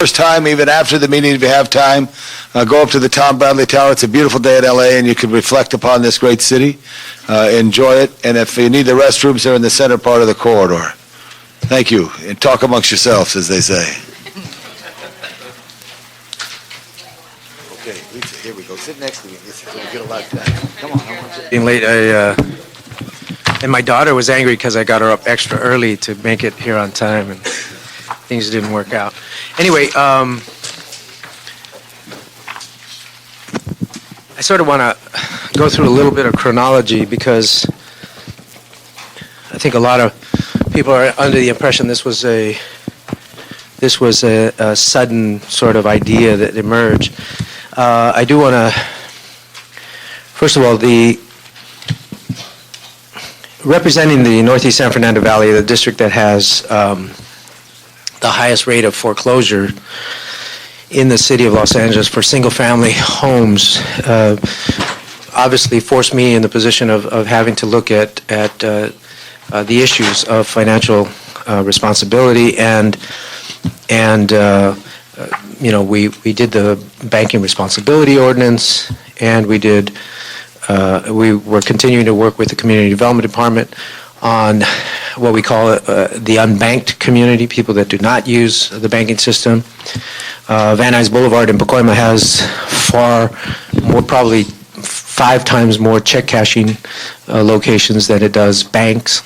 there's time, even after the meeting, if you have time, go up to the Tom Bradley Tower. It's a beautiful day in LA, and you can reflect upon this great city. Enjoy it, and if you need the restrooms, they're in the center part of the corridor. Thank you, and talk amongst yourselves, as they say. Okay, Lisa, here we go. Sit next to me. Lisa, so we get a lot done. Come on, I want you. Being late, and my daughter was angry because I got her up extra early to make it here on time, and things didn't work out. Anyway, I sort of want to go through a little bit of chronology because I think a lot of people are under the impression this was a sudden sort of idea that emerged. I do want to, first of all, representing the Northeast San Fernando Valley, the district that has the highest rate of foreclosure in the city of Los Angeles for single-family homes, obviously forced me in the position of having to look at the issues of financial responsibility and we did the banking responsibility ordinance, and we were continuing to work with the community development department on what we call the unbanked community, people that do not use the banking system. Van Nuys Boulevard in Pacoima has far more, probably 5 times more check cashing locations than it does banks.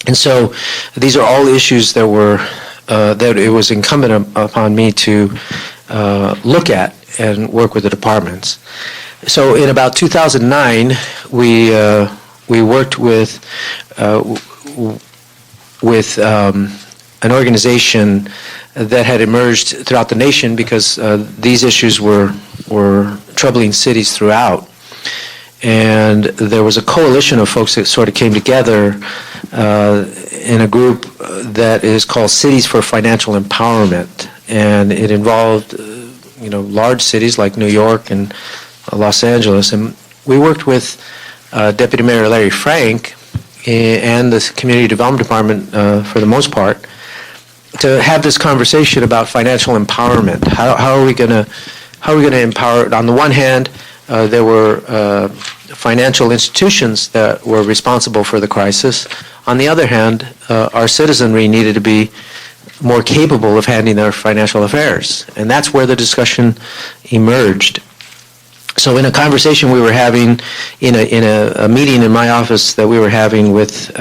And so these are all issues that were that it was incumbent upon me to look at and work with the departments. So in about 2009, we worked with an organization that had emerged throughout the nation because these issues were troubling cities throughout. And there was a coalition of folks that sort of came together in a group that is called Cities for Financial Empowerment, and it involved large cities like New York and Los Angeles. And we worked with Deputy Mayor Larry Frank and the Community Development Department for the most part to have this conversation about financial empowerment. How are we going to empower? On the one hand, there were financial institutions that were responsible for the crisis. On the other hand, our citizenry needed to be more capable of handling their financial affairs, and that's where the discussion emerged. So in a conversation we were having, in a meeting in my office that we were having with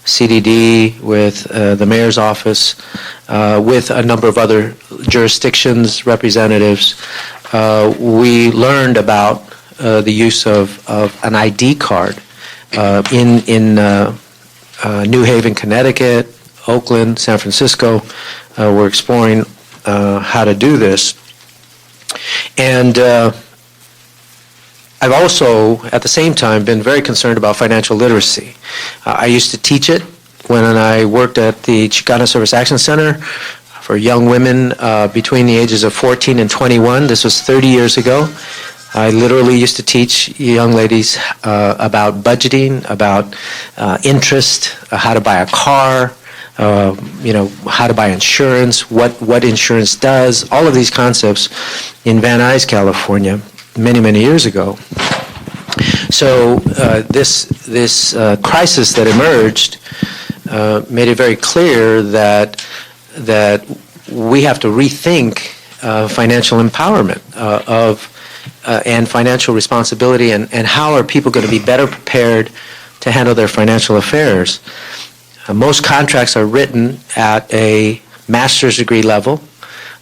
CDD, with the mayor's office, with a number of other jurisdictions, representatives, we learned about the use of an ID card in New Haven, Connecticut, Oakland, San Francisco. We're exploring how to do this. And I've also, at the same time, been very concerned about financial literacy. I used to teach it when I worked at the Chicano Service Action Center for young women between the ages of 14 and 21. This was 30 years ago. I literally used to teach young ladies about budgeting, about interest, how to buy a car, how to buy insurance, what insurance does, all of these concepts in Van Nuys, California, many years ago. So this crisis that emerged made it very clear that we have to rethink financial empowerment and financial responsibility, and how are people going to be better prepared to handle their financial affairs. Most contracts are written at a master's degree level,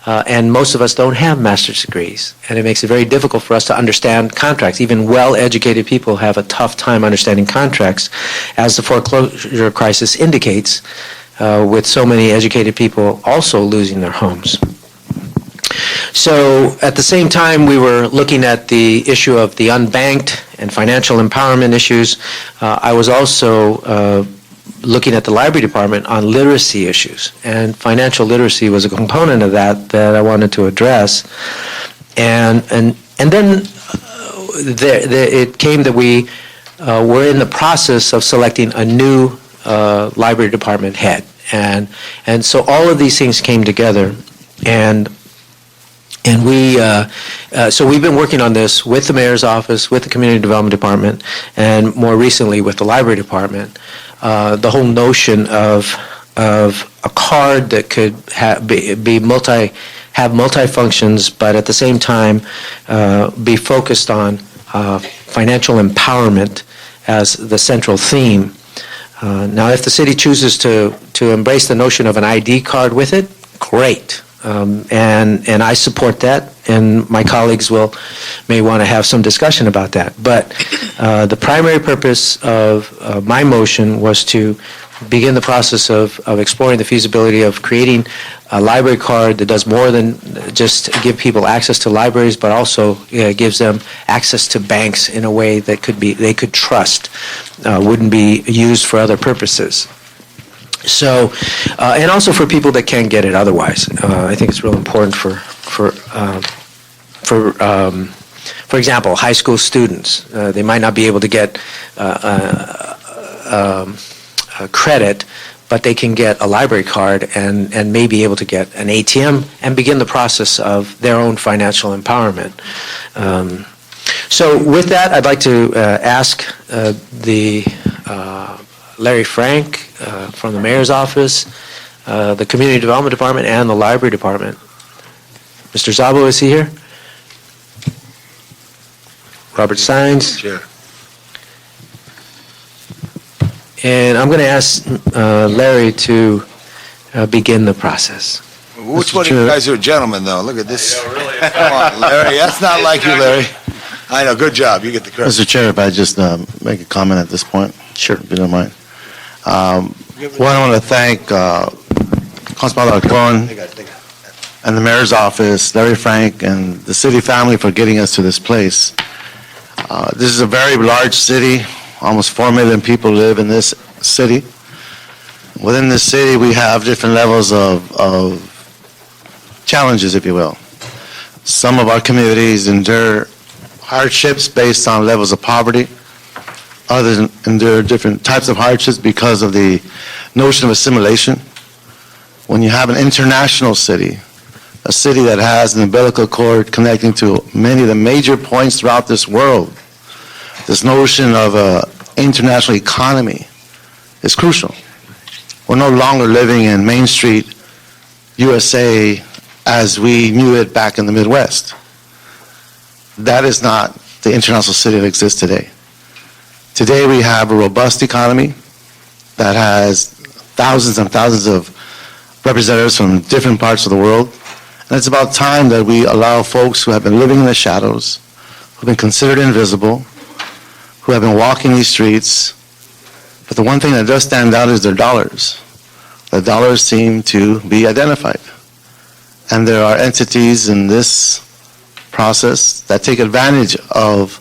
and most of us don't have master's degrees, and it makes it very difficult for us to understand contracts. Even well-educated people have a tough time understanding contracts, as the foreclosure crisis indicates, with so many educated people also losing their homes. So at the same time we were looking at the issue of the unbanked and financial empowerment issues, I was also looking at the library department on literacy issues, and financial literacy was a component of that I wanted to address. And then it came that we were in the process of selecting a new library department head, and so all of these things came together. And so we've been working on this with the mayor's office, with the community development department, and more recently with the library department. The whole notion of a card that could have multi-functions, but at the same time be focused on financial empowerment as the central theme. Now, if the city chooses to embrace the notion of an ID card with it, great. And I support that, and my colleagues may want to have some discussion about that. But the primary purpose of my motion was to begin the process of exploring the feasibility of creating a library card that does more than just give people access to libraries, but also gives them access to banks in a way that they could trust, wouldn't be used for other purposes. So, and also for people that can't get it otherwise. I think it's real important for example, high school students. They might not be able to get credit, but they can get a library card and may be able to get an ATM and begin the process of their own financial empowerment. So with that, I'd like to ask Larry Frank from the mayor's office, the community development department, and the library department. Mr. Szabo, is he here? Robert Steins? Chair. And I'm going to ask Larry to begin the process. Which one of you guys are gentlemen, though? Look at this. Yeah, really. Come on, Larry. That's not like you, Larry. I know. Good job. You get the credit. Mr. Chair, if I just make a comment at this point? Sure. If you don't mind. One, I want to thank Councilman Alarcon and the mayor's office, Larry Frank, and the city family for getting us to this place. This is a very large city. Almost 4 million people live in this city. Within this city, we have different levels of challenges, if you will. Some of our communities endure hardships based on levels of poverty. Others endure different types of hardships because of the notion of assimilation. When you have an international city, a city that has an umbilical cord connecting to many of the major points throughout this world, this notion of an international economy is crucial. We're no longer living in Main Street, USA, as we knew it back in the Midwest. That is not the international city that exists today. Today we have a robust economy that has thousands and thousands of representatives from different parts of the world. And it's about time that we allow folks who have been living in the shadows, who have been considered invisible, who have been walking these streets, but the one thing that does stand out is their dollars. The dollars seem to be identified. And there are entities in this process that take advantage of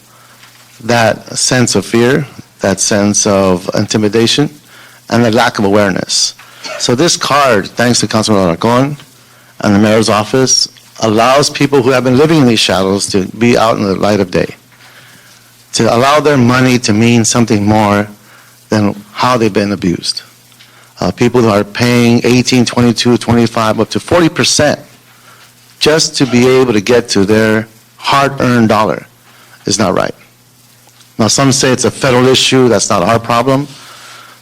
that sense of fear, that sense of intimidation, and the lack of awareness. So this card, thanks to Councilman Alarcon and the mayor's office, allows people who have been living in these shadows to be out in the light of day, to allow their money to mean something more than how they've been abused. People who are paying 18, 22, 25, up to 40% just to be able to get to their hard-earned dollar is not right. Now, some say it's a federal issue, that's not our problem.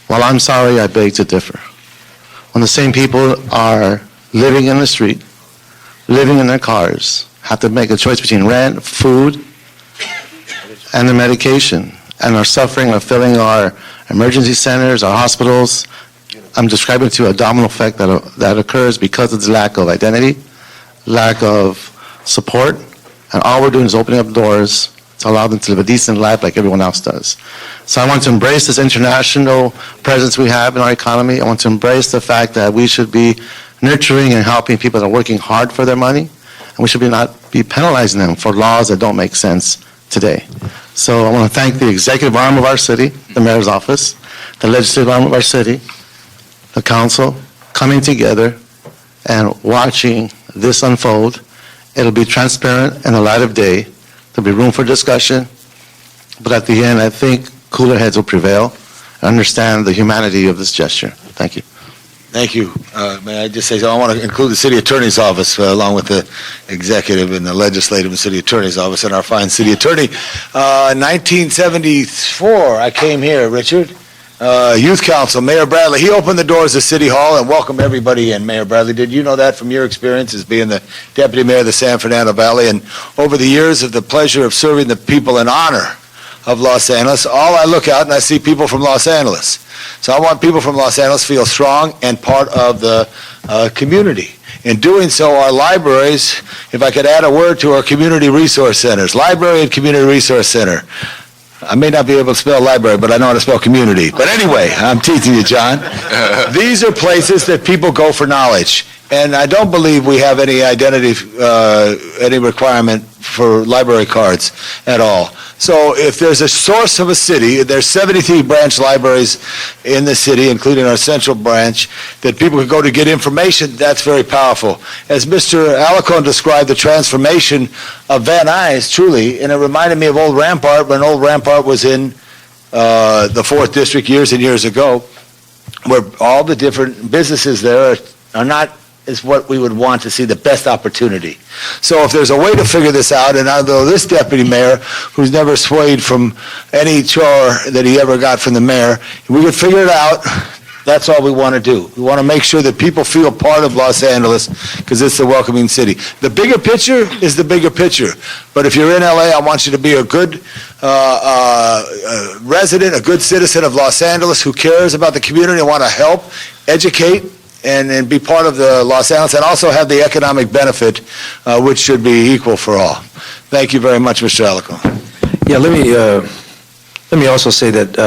Well, I'm sorry, I beg to differ. When the same people are living in the street, living in their cars, have to make a choice between rent, food, and the medication, and are suffering or filling our emergency centers, our hospitals, I'm describing to a domino effect that occurs because of the lack of identity, lack of support, and all we're doing is opening up doors to allow them to live a decent life like everyone else does. So I want to embrace this international presence we have in our economy. I want to embrace the fact that we should be nurturing and helping people that are working hard for their money, and we should not be penalizing them for laws that don't make sense today. So I want to thank the executive arm of our city, the mayor's office, the legislative arm of our city, the council, coming together and watching this unfold. It'll be transparent in the light of day. There'll be room for discussion. But at the end, I think cooler heads will prevail and understand the humanity of this gesture. Thank you. Thank you. May I just say, I want to include the city attorney's office along with the executive and the legislative and city attorney's office and our fine city attorney. 1974, I came here, Richard. Youth Council, Mayor Bradley, he opened the doors of City Hall and welcomed everybody in, Mayor Bradley. Did you know that from your experience as being the deputy mayor of the San Fernando Valley? And over the years of the pleasure of serving the people in honor of Los Angeles, all I look out and I see people from Los Angeles. So I want people from Los Angeles to feel strong and part of the community. In doing so, our libraries, if I could add a word to our community resource centers, library and community resource center. I may not be able to spell library, but I know how to spell community. But anyway, I'm teasing you, John. These are places that people go for knowledge. And I don't believe we have any any requirement for library cards at all. So if there's a source of a city, there's 73 branch libraries in the city, including our central branch, that people can go to get information. That's very powerful. As Mr. Alarcon described the transformation of Van Nuys, truly, and it reminded me of Old Rampart when Old Rampart was in the 4th District years and years ago, where all the different businesses there are not is what we would want to see, the best opportunity. So if there's a way to figure this out, and although this deputy mayor, who's never swayed from any chore that he ever got from the mayor, if we could figure it out, that's all we want to do. We want to make sure that people feel part of Los Angeles because it's a welcoming city. The bigger picture is the bigger picture. But if you're in LA, I want you to be a good resident, a good citizen of Los Angeles who cares about the community and want to help, educate, and be part of the Los Angeles, and also have the economic benefit, which should be equal for all. Thank you very much, Mr. Alarcon. Yeah, let me also say that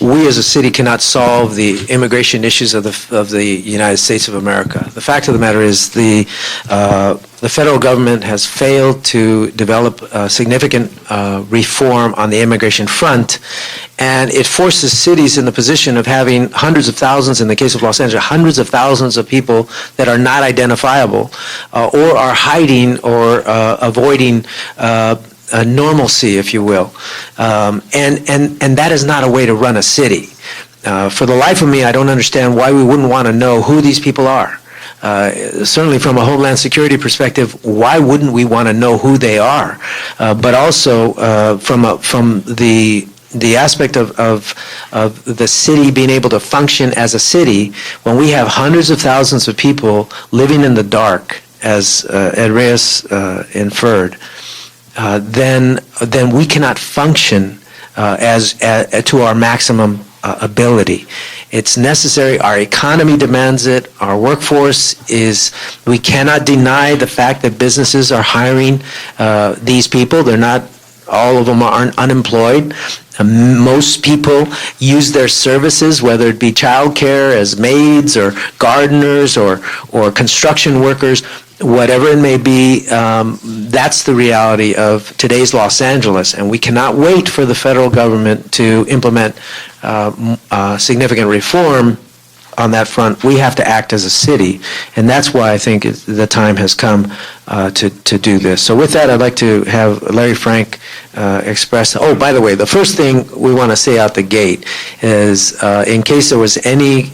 we as a city cannot solve the immigration issues of the United States of America. The fact of the matter is the federal government has failed to develop significant reform on the immigration front, and it forces cities in the position of having hundreds of thousands, in the case of Los Angeles, hundreds of thousands of people that are not identifiable or are hiding or avoiding normalcy, if you will. And that is not a way to run a city. For the life of me, I don't understand why we wouldn't want to know who these people are. Certainly from a Homeland Security perspective, why wouldn't we want to know who they are? But also from the aspect of the city being able to function as a city, when we have hundreds of thousands of people living in the dark, as Ed Reyes inferred, then we cannot function to our maximum ability. It's necessary. Our economy demands it. Our workforce is, we cannot deny the fact that businesses are hiring these people. They're not, all of them aren't unemployed. Most people use their services, whether it be childcare as maids or gardeners or construction workers, whatever it may be. That's the reality of today's Los Angeles, and we cannot wait for the federal government to implement significant reform on that front. We have to act as a city, and that's why I think the time has come to do this. So with that, I'd like to have Larry Frank express. Oh, by the way, the first thing we want to say out the gate is, in case there was any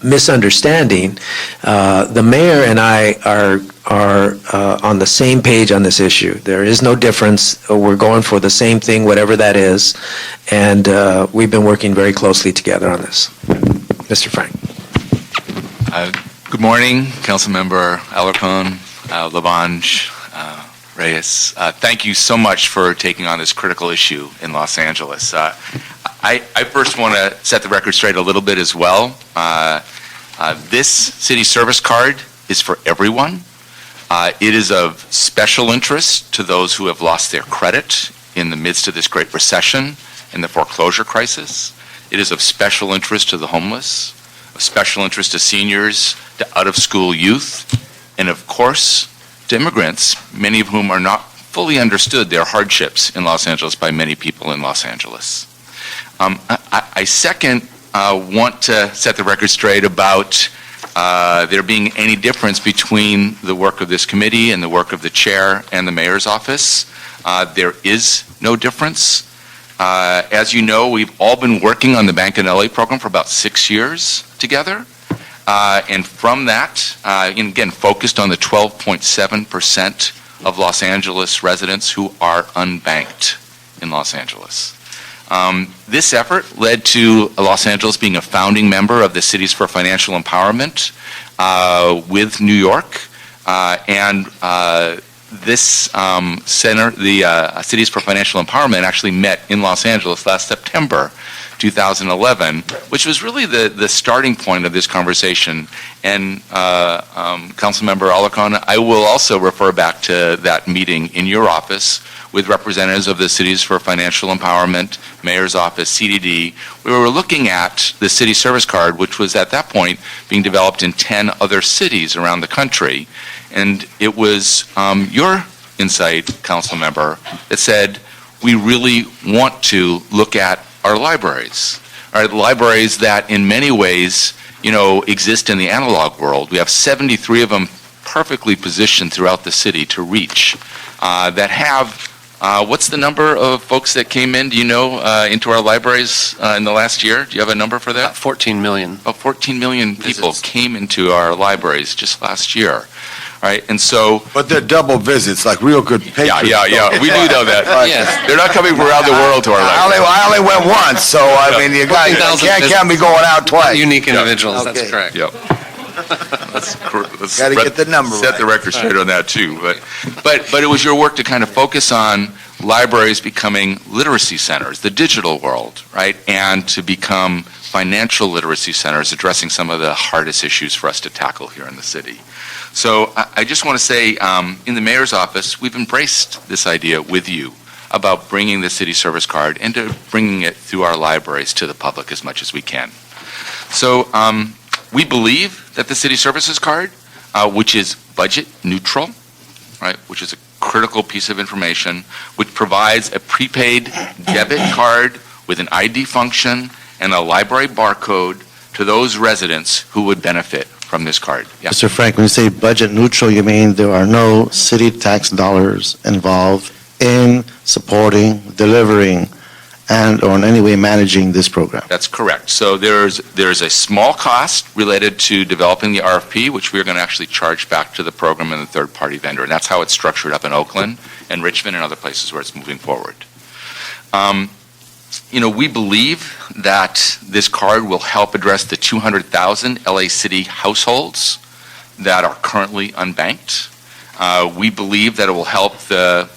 misunderstanding, the mayor and I are on the same page on this issue. There is no difference. We're going for the same thing, whatever that is, and we've been working very closely together on this. Mr. Frank. Good morning, Councilmember Alarcon, Lavange, Reyes. Thank you so much for taking on this critical issue in Los Angeles. I first want to set the record straight a little bit as well. This city service card is for everyone. It is of special interest to those who have lost their credit in the midst of this great recession and the foreclosure crisis. It is of special interest to the homeless, of special interest to seniors, to out-of-school youth, and of course, to immigrants, many of whom are not fully understood their hardships in Los Angeles by many people in Los Angeles. I second want to set the record straight about there being any difference between the work of this committee and the work of the chair and the mayor's office. There is no difference. As you know, we've all been working on the Bank in LA program for about 6 years together. And from that, and again, focused on the 12.7% of Los Angeles residents who are unbanked in Los Angeles. This effort led to Los Angeles being a founding member of the Cities for Financial Empowerment with New York. This center, the Cities for Financial Empowerment, actually met in Los Angeles last September 2011, which was really the starting point of this conversation. And Councilmember Alarcon, I will also refer back to that meeting in your office with representatives of the Cities for Financial Empowerment, Mayor's Office, CDD. We were looking at the city service card, which was at that point being developed in 10 other cities around the country. And it was your insight, Council Member, that said, we really want to look at our libraries. Our libraries that in many ways, exist in the analog world. We have 73 of them perfectly positioned throughout the city to reach, that have, what's the number of folks that came in, do you know, into our libraries in the last year? Do you have a number for that? 14 million. About 14 million people Visits. came into our libraries just last year. Right, and so... But they're double visits, like real good patrons. Yeah, we do know that. Yes. They're not coming from around the world to our library. I only went once, so I mean, you 14,000 can't count me going out twice. Unique individuals, Okay. that's correct. Yep. Let's Gotta get the number set right. the record straight on that too. But it was your work to kind of focus on libraries becoming literacy centers, the digital world, right, and to become financial literacy centers, addressing some of the hardest issues for us to tackle here in the city. So I just want to say, in the mayor's office, we've embraced this idea with you about bringing the city service card and to bringing it through our libraries to the public as much as we can. So we believe that the city services card, which is budget neutral, right, which is a critical piece of information, which provides a prepaid debit card with an ID function and a library barcode to those residents who would benefit from this card. Yeah. Mr. Frank, when you say budget neutral, you mean there are no city tax dollars involved in supporting, delivering, and or in any way managing this program? That's correct. So there's a small cost related to developing the RFP, which we're going to actually charge back to the program and the third-party vendor. And that's how it's structured up in Oakland and Richmond and other places where it's moving forward. We believe that this card will help address the 200,000 LA City households that are currently unbanked. We believe that it will help the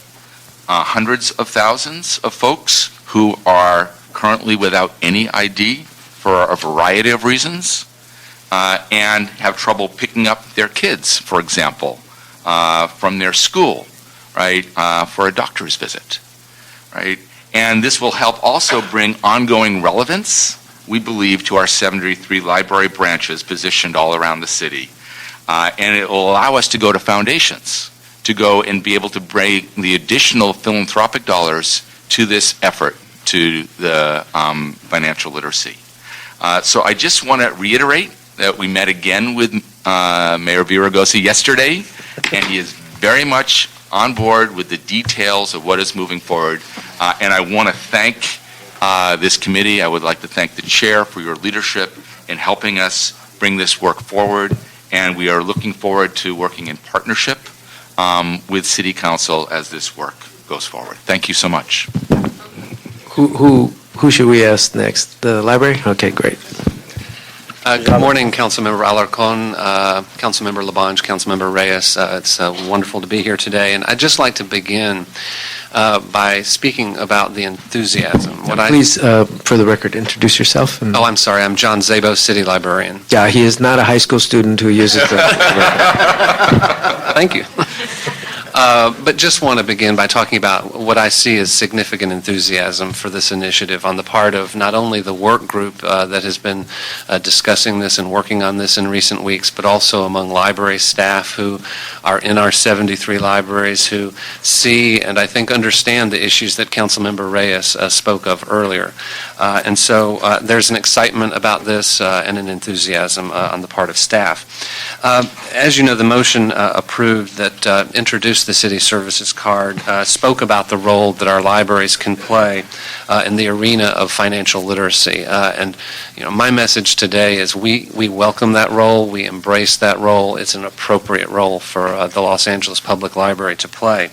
hundreds of thousands of folks who are currently without any ID for a variety of reasons and have trouble picking up their kids, for example, from their school, right, for a doctor's visit, right? And this will help also bring ongoing relevance, we believe, to our 73 library branches positioned all around the city. And it will allow us to go to foundations, to go and be able to bring the additional philanthropic dollars to this effort, to the financial literacy. So I just want to reiterate that we met again with Mayor Villaraigosa yesterday, and he is very much on board with the details of what is moving forward. And I want to thank this committee. I would like to thank the chair for your leadership in helping us bring this work forward. And we are looking forward to working in partnership with City Council as this work goes forward. Thank you so much. Who should we ask next? The library? Okay, great. Good morning, Councilmember Alarcon, Councilmember Labange, Councilmember Reyes. It's wonderful to be here today, and I'd just like to begin by speaking about the enthusiasm. Please, for the record, introduce yourself. And I'm sorry, I'm John Zabo, City Librarian. Yeah, he is not a high school student who uses the... Thank you. But just want to begin by talking about what I see as significant enthusiasm for this initiative on the part of not only the work group that has been discussing this and working on this in recent weeks, but also among library staff who are in our 73 libraries who see and I think understand the issues that Councilmember Reyes spoke of earlier. And so there's an excitement about this and an enthusiasm on the part of staff. As you know, the motion approved that introduced the City Services Card spoke about the role that our libraries can play in the arena of financial literacy. And, my message today is we welcome that role, we embrace that role. It's an appropriate role for the Los Angeles Public Library to play.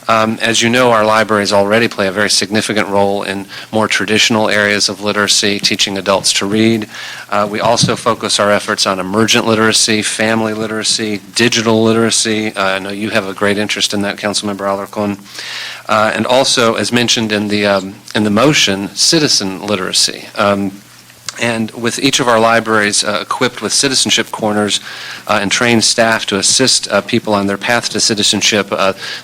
As you know, our libraries already play a very significant role in more traditional areas of literacy, teaching adults to read. We also focus our efforts on emergent literacy, family literacy, digital literacy. I know you have a great interest in that, Councilmember Alarcon. And also, as mentioned in the motion, citizen literacy. And with each of our libraries equipped with citizenship corners and trained staff to assist people on their path to citizenship,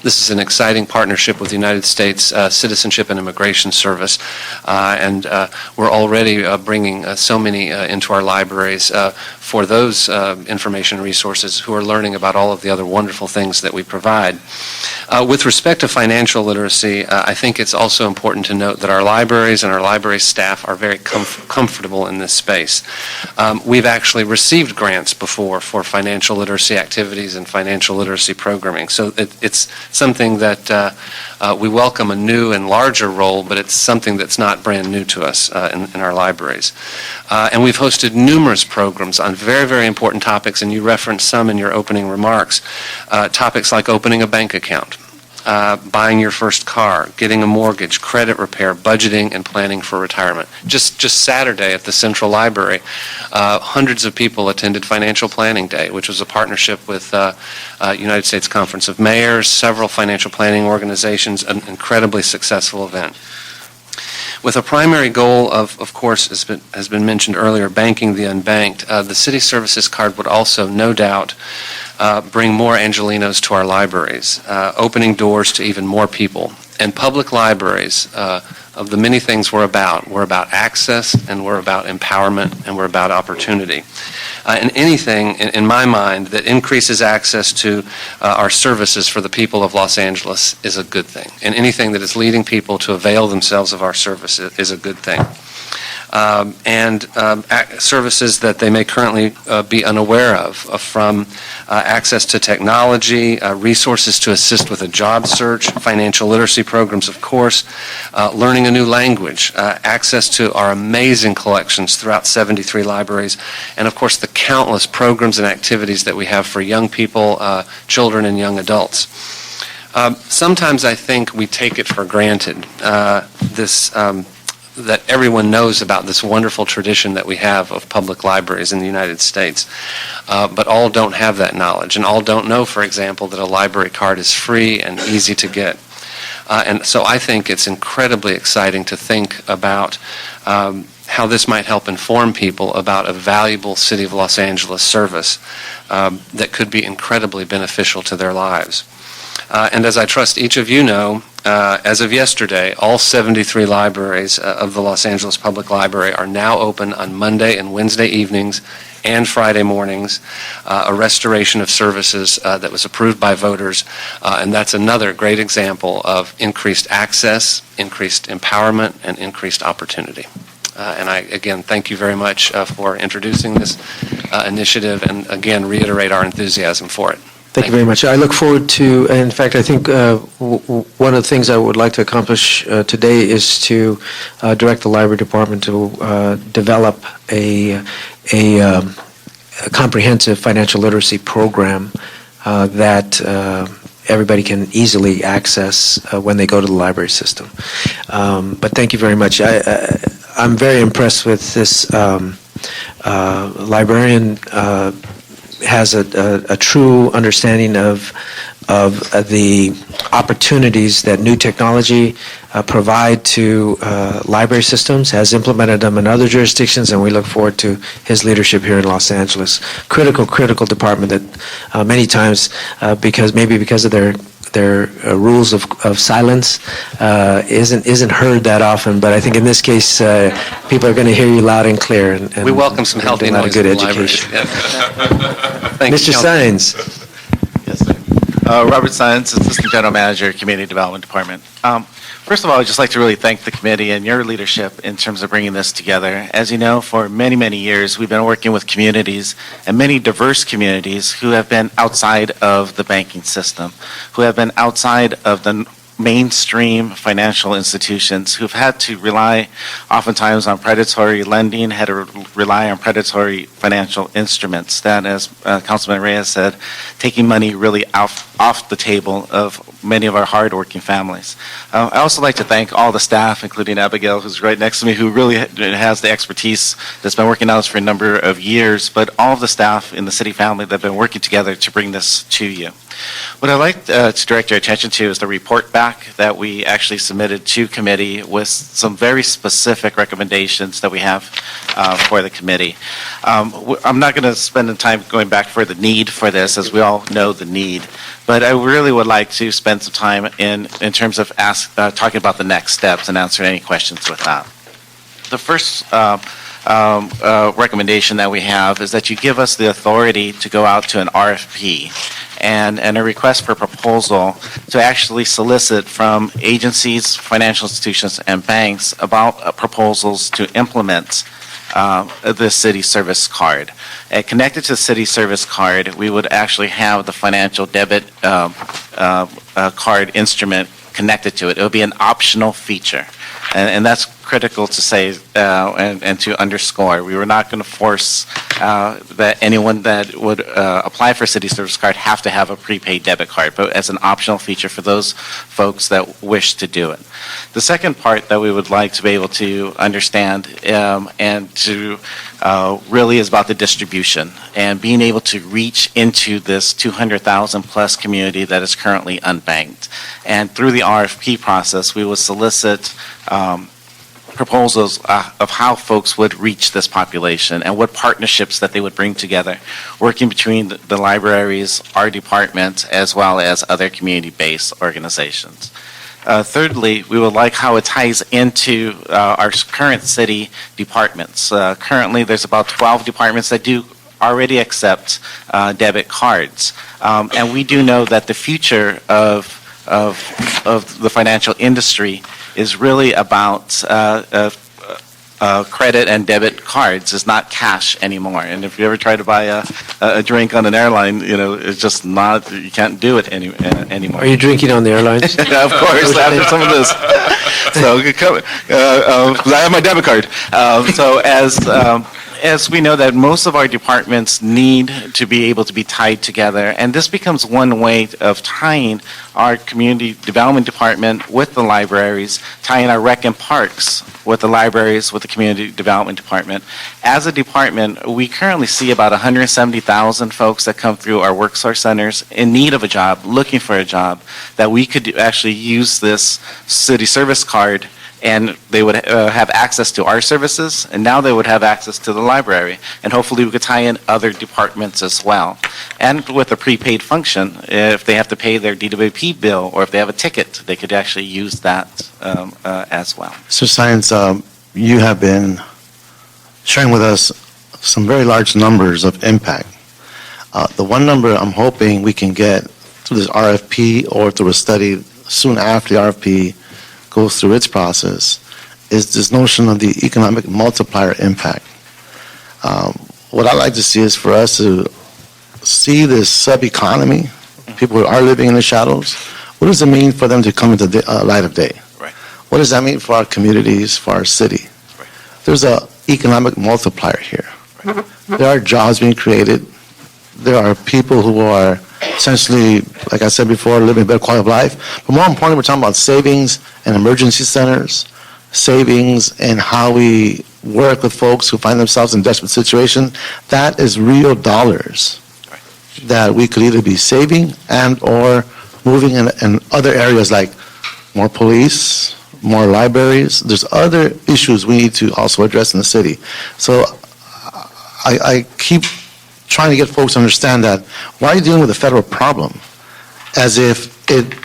this is an exciting partnership with the United States Citizenship and Immigration Service. And we're already bringing so many into our libraries for those information resources who are learning about all of the other wonderful things that we provide. With respect to financial literacy, I think it's also important to note that our libraries and our library staff are very comfortable in this space. We've actually received grants before for financial literacy activities and financial literacy programming. So it's something that we welcome a new and larger role, but it's something that's not brand new to us in our libraries. And we've hosted numerous programs on very, very important topics, and you referenced some in your opening remarks. Topics like opening a bank account, buying your first car, getting a mortgage, credit repair, budgeting, and planning for retirement. Just Saturday at the Central Library, hundreds of people attended Financial Planning Day, which was a partnership with United States Conference of Mayors, several financial planning organizations, an incredibly successful event. With a primary goal of course, has been mentioned earlier, banking the unbanked, the City Services Card would also, no doubt, bring more Angelinos to our libraries, opening doors to even more people. And public libraries, of the many things we're about access, and we're about empowerment, and we're about opportunity. And anything, in my mind, that increases access to our services for the people of Los Angeles is a good thing. And anything that is leading people to avail themselves of our services is a good thing. Services that they may currently be unaware of, from access to technology, resources to assist with a job search, financial literacy programs, of course, learning a new language, access to our amazing collections throughout 73 libraries, and of course the countless programs and activities that we have for young people, children, and young adults. Sometimes I think we take it for granted, that everyone knows about this wonderful tradition that we have of public libraries in the United States. But all don't have that knowledge, and all don't know, for example, that a library card is free and easy to get. And so I think it's incredibly exciting to think about how this might help inform people about a valuable City of Los Angeles service that could be incredibly beneficial to their lives. And as I trust each of you know, as of yesterday, all 73 libraries of the Los Angeles Public Library are now open on Monday and Wednesday evenings and Friday mornings, a restoration of services that was approved by voters, and that's another great example of increased access, increased empowerment, and increased opportunity. And I, again, thank you very much for introducing this initiative, and again, reiterate our enthusiasm for it. Thank you very much. I look forward to, in fact, I think one of the things I would like to accomplish today is to direct the library department to develop a comprehensive financial literacy program that everybody can easily access when they go to the library system. But thank you very much. I'm very impressed with this librarian. Has a true understanding of the opportunities that new technology provide to library systems, has implemented them in other jurisdictions, and we look forward to his leadership here in Los Angeles. Critical department that many times, because of their rules of silence, isn't heard that often. But I think in this case, people are going to hear you loud and clear. And we welcome some healthy noise good in the education. Thank Mr. you, Sines. Yes, sir. Robert Sines, Assistant General Manager, Community Development Department. First of all, I'd just like to really thank the committee and your leadership in terms of bringing this together. As you know, for many, many years, we've been working with communities, and many diverse communities who have been outside of the banking system, who have been outside of the mainstream financial institutions, who've had to rely oftentimes on predatory lending, had to rely on predatory financial instruments that, as Councilman Reyes said, taking money really off the table of many of our hardworking families. I also like to thank all the staff, including Abigail, who's right next to me, who really has the expertise that's been working on this for a number of years, but all of the staff in the city family that have been working together to bring this to you. What I'd like to direct your attention to is the report back that we actually submitted to committee with some very specific recommendations that we have for the committee. I'm not going to spend the time going back for the need for this, as we all know the need, but I really would like to spend some time in terms of talking about the next steps and answering any questions with that. The first recommendation that we have is that you give us the authority to go out to an RFP and a request for proposal to actually solicit from agencies, financial institutions, and banks about proposals to implement the city service card. Connected to the city service card, we would actually have the financial debit card instrument connected to it. It would be an optional feature, and that's critical to say and to underscore. We were not going to force that anyone that would apply for city service card have to have a prepaid debit card, but as an optional feature for those folks that wish to do it. The second part that we would like to be able to understand and to really is about the distribution and being able to reach into this 200,000 plus community that is currently unbanked. And through the RFP process, we will solicit proposals of how folks would reach this population and what partnerships that they would bring together, working between the libraries, our department, as well as other community-based organizations. Thirdly, we would like how it ties into our current city departments. Currently, there's about 12 departments that do already accept debit cards. And we do know that the future of the financial industry is really about credit and debit cards. It's not cash anymore. And if you ever try to buy a drink on an airline, it's just not, you can't do it anymore. Are you drinking on the airlines? Of course, after some of this. So, I have my debit card. So as we know that most of our departments need to be able to be tied together, and this becomes one way of tying our community development department with the libraries, tying our rec and parks with the libraries, with the community development department. As a department, we currently see about 170,000 folks that come through our work source centers in need of a job, looking for a job, that we could actually use this city service card, and they would have access to our services, and now they would have access to the library. And hopefully we could tie in other departments as well. And with a prepaid function, if they have to pay their DWP bill or if they have a ticket, they could actually use that as well. Mr. Science, you have been sharing with us some very large numbers of impact. The one number I'm hoping we can get through this RFP or through a study soon after the RFP goes through its process is this notion of the economic multiplier impact. What I'd like to see is for us to see this sub-economy, people who are living in the shadows, what does it mean for them to come into the light of day? Right. What does that mean for our communities, for our city? Right. There's an economic multiplier here. Right. There are jobs being created. There are people who are essentially, like I said before, living a better quality of life. But more importantly, we're talking about savings and emergency centers, savings and how we work with folks who find themselves in desperate situations. That is real dollars that we could either be saving and or moving in other areas like more police, more libraries. There's other issues we need to also address in the city. So I keep trying to get folks to understand that why are you dealing with a federal problem as if it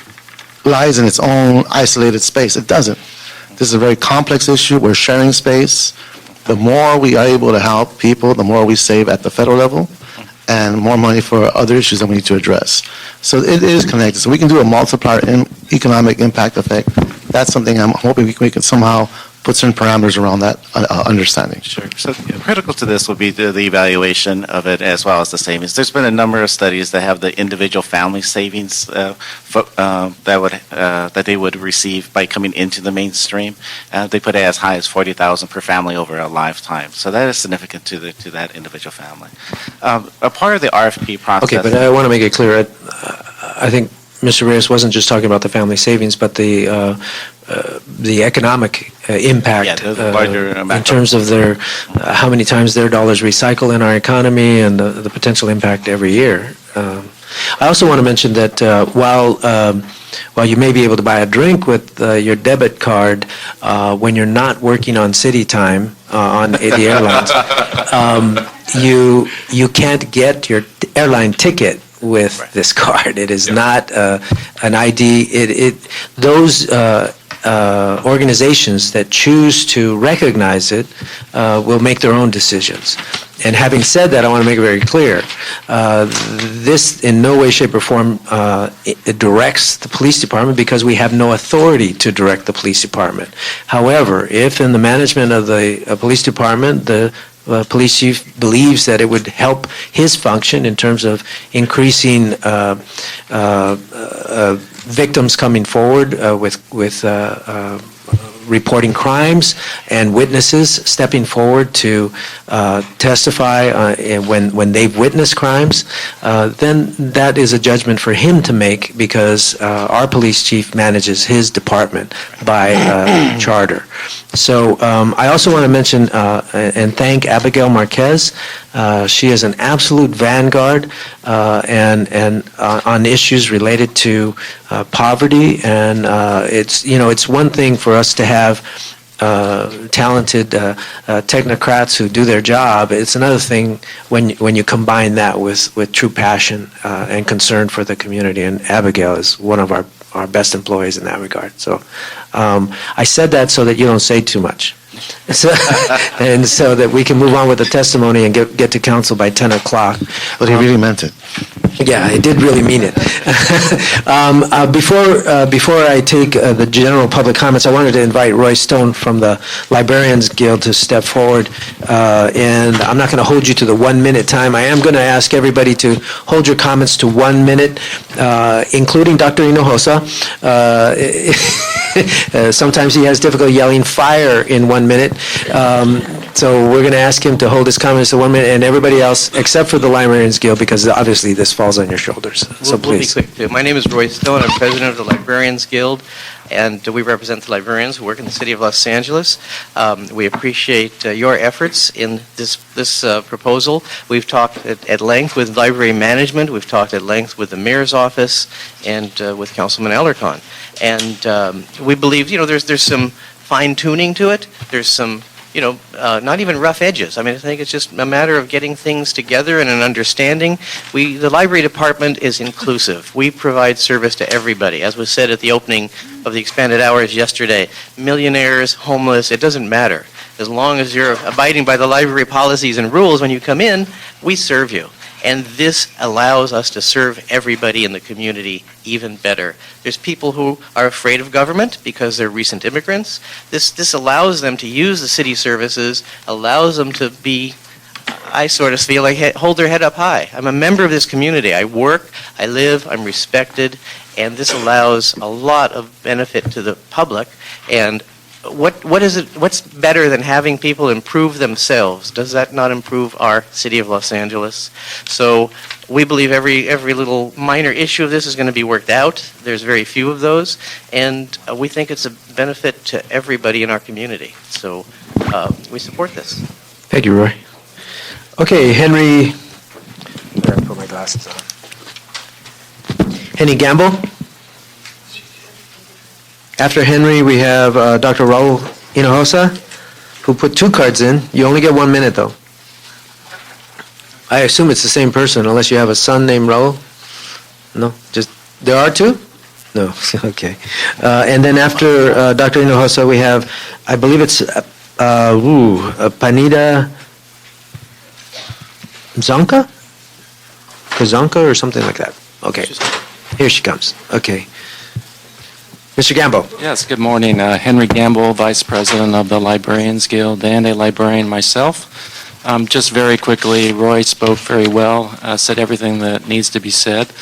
lies in its own isolated space? It doesn't. This is a very complex issue. We're sharing space. The more we are able to help people, the more we save at the federal level and more money for other issues that we need to address. So it is connected. So we can do a multiplier economic impact effect that's something I'm hoping we can somehow put certain parameters around that understanding. Sure. So critical to this would be the evaluation of it as well as the savings. There's been a number of studies that have the individual family savings that they would receive by coming into the mainstream. They put it as high as $40,000 per family over a lifetime. So that is significant to that individual family. A part of the RFP process. Okay, but I want to make it clear, I think Mr. Reyes wasn't just talking about the family savings, but the economic impact Yeah, the larger in amount. terms of their, how many times their dollars recycle in our economy and the potential impact every year. I also want to mention that while you may be able to buy a drink with your debit card when you're not working on city time on the airlines, you can't get your airline ticket with this card. It is not an ID. Those organizations that choose to recognize it will make their own decisions. And having said that, I want to make it very clear, this in no way, shape, or form it directs the police department, because we have no authority to direct the police department. However, if in the management of the police department, the police chief believes that it would help his function in terms of increasing victims coming forward with reporting crimes and witnesses stepping forward to testify when they've witnessed crimes, then that is a judgment for him to make, because our police chief manages his department by charter. So I also want to mention and thank Abigail Marquez. She is an absolute vanguard and on issues related to poverty, and it's one thing for us to have talented technocrats who do their job. It's another thing when you combine that with true passion and concern for the community, and Abigail is one of our best employees in that regard. So I said that so that you don't say too much. And so that we can move on with the testimony and get to council by 10 o'clock. But he really meant it. Yeah, I did really mean it. Before I take the general public comments, I wanted to invite Roy Stone from the Librarians Guild to step forward. And I'm not going to hold you to the 1 minute time. I am going to ask everybody to hold your comments to 1 minute, including Dr. Hinojosa. Sometimes he has difficulty yelling fire in 1 minute. So we're going to ask him to hold his comments to 1 minute, and everybody else, except for the Librarians Guild, because obviously this falls on your shoulders. So please. We'll be quick, too. My name is Roy Stone. I'm president of the Librarians Guild, and we represent the librarians who work in the city of Los Angeles. We appreciate your efforts in this proposal. We've talked at length with library management. We've talked at length with the mayor's office and with Councilman Alarcon. And we believe, there's some fine-tuning to it. There's some, not even rough edges. I mean, I think it's just a matter of getting things together and an understanding. The library department is inclusive. We provide service to everybody. As was said at the opening of the expanded hours yesterday, millionaires, homeless, it doesn't matter. As long as you're abiding by the library policies and rules when you come in, we serve you. And this allows us to serve everybody in the community even better. There's people who are afraid of government because they're recent immigrants. This allows them to use the city services, allows them to be, I sort of feel like, hold their head up high. I'm a member of this community. I work, I live, I'm respected, and this allows a lot of benefit to the public. And what's better than having people improve themselves? Does that not improve our city of Los Angeles? So we believe every little minor issue of this is going to be worked out. There's very few of those, and we think it's a benefit to everybody in our community. So we support this. Thank you, Roy. Okay, Henry. Better put my glasses on. Henry Gamble. After Henry, we have Dr. Raul Hinojosa, who put 2 cards in. You only get 1 minute, though. I assume it's the same person, unless you have a son named Raul? No? There are 2? No, okay. And then after Dr. Hinojosa, we have, I believe it's Panida Zonka? Kazanka or something like that. Okay. Here she comes. Okay. Mr. Gambo. Yes, good morning. Henry Gamble, Vice President of the Librarians Guild, and a librarian myself. Just very quickly, Roy spoke very well, said everything that needs to be said.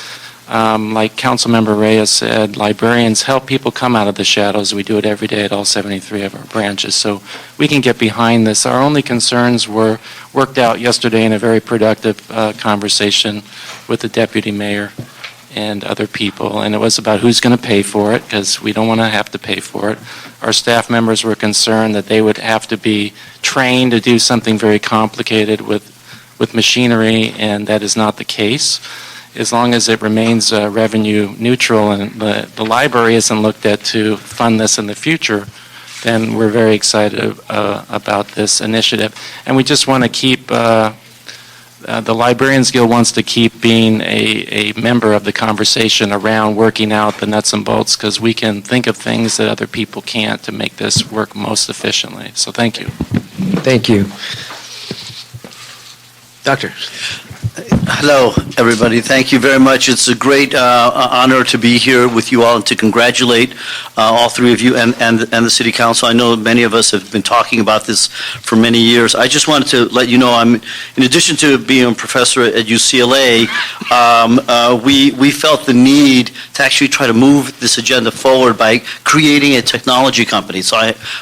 Like Councilmember Reyes said, librarians help people come out of the shadows. We do it every day at all 73 of our branches, so we can get behind this. Our only concerns were worked out yesterday in a very productive conversation with the deputy mayor and other people, and it was about who's going to pay for it, because we don't want to have to pay for it. Our staff members were concerned that they would have to be trained to do something very complicated with machinery, and that is not the case. As long as it remains revenue neutral and the library isn't looked at to fund this in the future, then we're very excited about this initiative. And we just want to keep the Librarians Guild wants to keep being a member of the conversation around working out the nuts and bolts, because we can think of things that other people can't to make this work most efficiently. So thank you. Thank you. Doctor. Hello, everybody. Thank you very much. It's a great honor to be here with you all and to congratulate all three of you and the City Council. I know many of us have been talking about this for many years. I just wanted to let you know, in addition to being a professor at UCLA, we felt the need to actually try to move this agenda forward by creating a technology company. So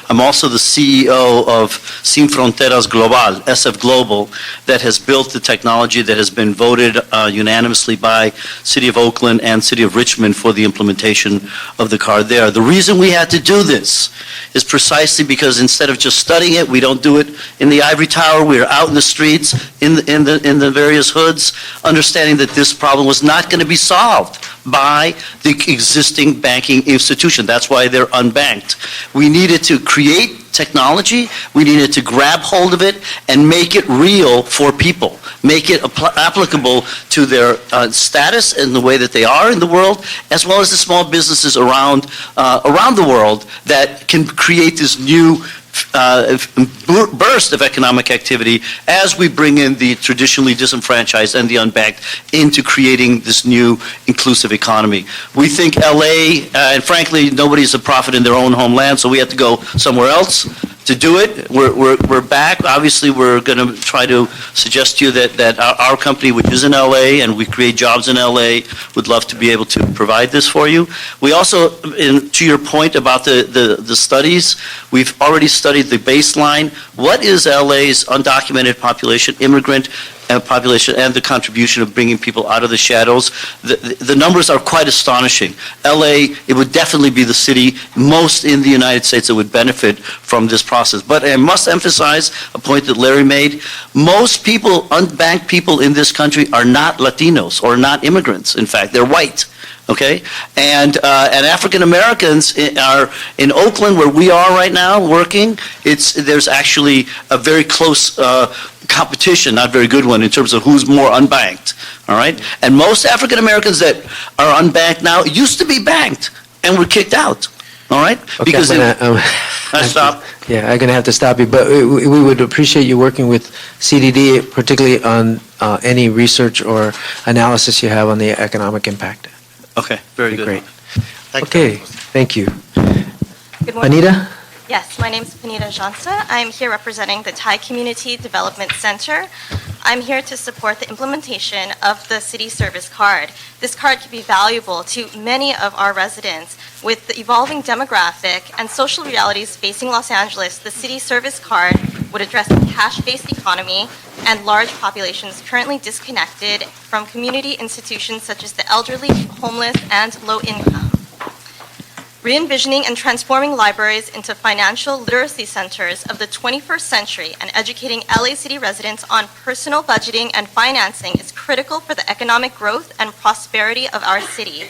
I'm also the CEO of Sin Fronteras Global, SF Global, that has built the technology that has been voted unanimously by City of Oakland and City of Richmond for the implementation of the card there. The reason we had to do this is precisely because instead of just studying it, we don't do it in the ivory tower. We're out in the streets, in the various hoods, understanding that this problem was not going to be solved by the existing banking institution. That's why they're unbanked. We needed to create technology, we needed to grab hold of it and make it real for people, make it applicable to their status and the way that they are in the world, as well as the small businesses around the world that can create this new burst of economic activity as we bring in the traditionally disenfranchised and the unbanked into creating this new inclusive economy. We think LA, and frankly, nobody's a prophet in their own homeland, so we have to go somewhere else to do it. We're back. Obviously, we're going to try to suggest to you that our company, which is in LA and we create jobs in LA, would love to be able to provide this for you. We also, to your point about the studies, we've already studied the baseline. What is LA's undocumented population, immigrant population, and the contribution of bringing people out of the shadows? The numbers are quite astonishing. LA, it would definitely be the city most in the United States that would benefit from this process. But I must emphasize a point that Larry made. Most people, unbanked people in this country, are not Latinos or not immigrants. In fact, they're white. Okay, and African Americans are in Oakland, where we are right now working. There's actually a very close competition, not very good one, in terms of who's more unbanked. All right, and most African Americans that are unbanked now used to be banked and were kicked out. All right, Okay, because I stop. Yeah, I'm going to have to stop you, but we would appreciate you working with CDD, particularly on any research or analysis you have on the economic impact. Okay, very Be good. great. Thank you. Okay, thank you. Good morning. Anita? Yes, my name is Panita Jansa. I'm here representing the Thai Community Development Center. I'm here to support the implementation of the city service card. This card can be valuable to many of our residents. With the evolving demographic and social realities facing Los Angeles, the city service card would address the cash-based economy and large populations currently disconnected from community institutions such as the elderly, homeless, and low income. Re-envisioning and transforming libraries into financial literacy centers of the 21st century and educating LA City residents on personal budgeting and financing is critical for the economic growth and prosperity of our city.